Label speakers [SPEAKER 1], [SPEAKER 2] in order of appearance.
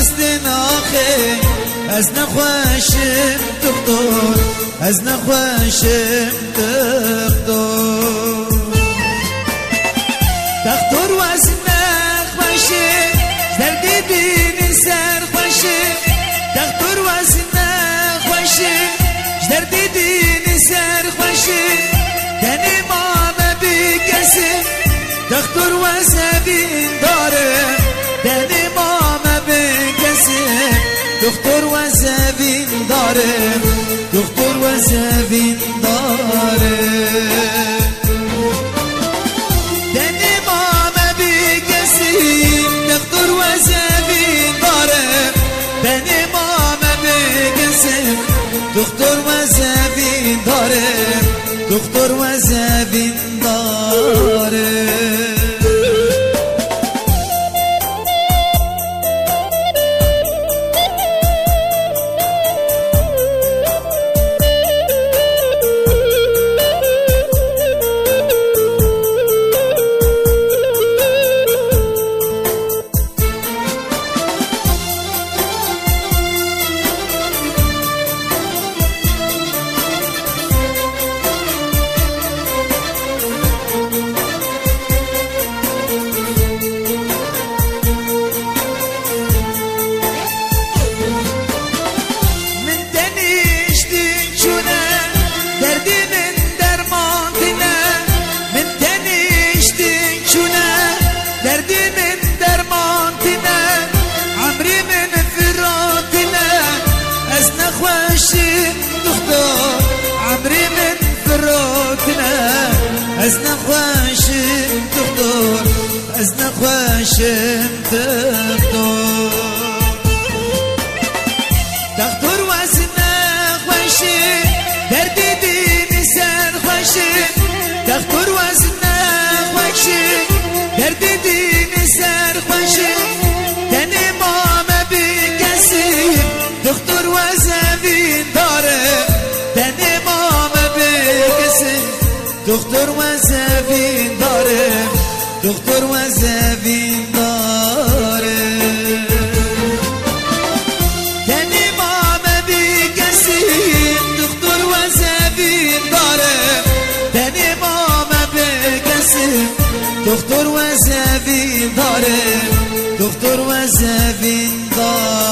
[SPEAKER 1] بستن آخه از نخواشم دکتر از نخواشم دکتر دکتر واز نخواشم دردی دین سر خواشم دکتر واز نخواشم دردی دین سر خواشم دنی مام بکسم دکتر واز بین داره دنی مام بکسم دکتر واز بین داره دکتر واز بین داره دنی مام بکسم دکتر واز بین داره دنی مام بکسم دکتر واز بین داره دکتر واز بین داره از نخواشم دکتر از نخواشم دکتر دکتر واز نخواشم دردی دین سر خواشم دکتر واز نخواشم دردی دین سر خواشم دنی مام بکسم دکتر واز بین داره دنی مام بکسم دکتر واز بین داره دکتر واز بین داره دنی مام بکسم دکتر واز بین داره دنی مام بکسم دکتر واز بین داره دکتر واز بین داره